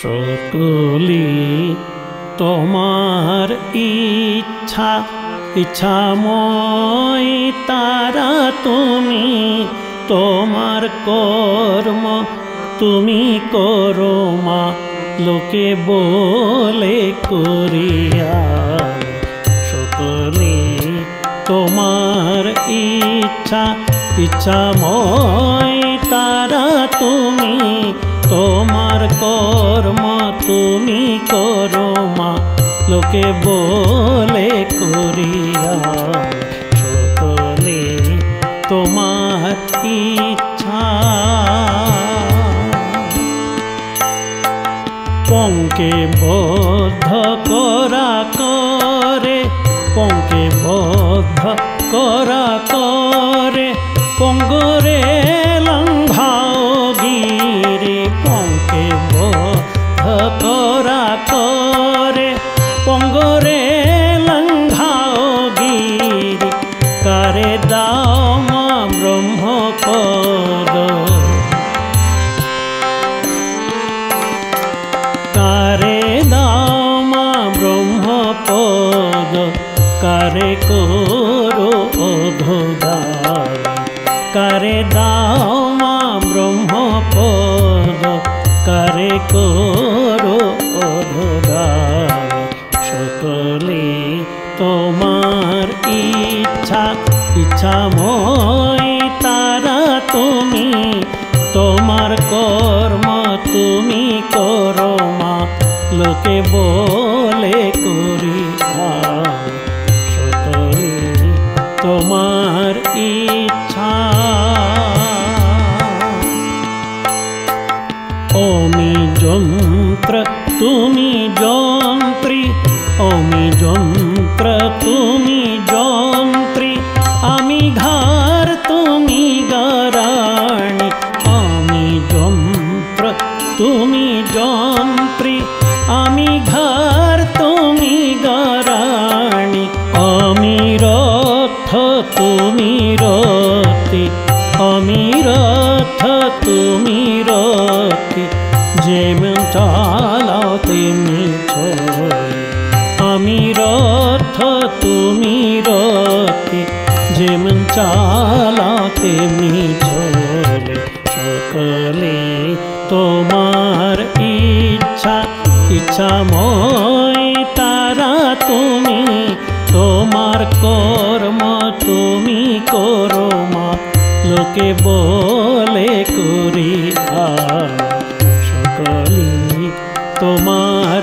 সকলি তোমার ইচ্ছা ইচ্ছাময় তারা তুমি, তোমার কর্ম তুমি করো মা, লোকে বলে করিয়া। সকলি তোমার ইচ্ছা ইচ্ছাময় তারা তুমি, তোমার কর্ম তুমি করো মা, লোকে বলে করিয়া। সকলে তোমার ইচ্ছা। পঙ্কে বদ্ধ করা করে, পঙ্কে বদ্ধ করা করে, পঙ্গরে লঙ্ঘাও গিরি। পঙ্কে বদ্ধ করা করে, পঙ্গরে লঙ্ঘাও গিরি। কারে দাও মা ব্রহ্মপদ, কারে দাও মা ব্রহ্মপদ, কারে করো অধোদান। কারে দাও মা ব্রহ্মপদ, কারে করো অধোদান। সকলে তোমার ইচ্ছা ইচ্ছাময় তারা তুমি, তোমার কর্ম তুমি করো মা, লোকে বলে করিয়া। সকলে তোমার ইচ্ছা। অমি যন্ত্র তুমি যন্ত্রী, অমি যন্ত্র তুমি যন্ত্রী, আমি ঘর তুমি গরাণী। আমি যন্ত্র তুমি যন্ত্রী, আমি ঘর তুমি গরাণী। আমি রথ তুমি রথী, আমি রথ তুমি রথী, যেমন চালাও তেমনি চলে। আমি রথ তুমি রথী, যেমন চালাও তেমনি চলে। সকলে তোমার ইচ্ছা ইচ্ছাময় তারা তুমি, তোমার কর্ম তুমি করো মা, লোকে বলে করিয়া। সকলে তোমার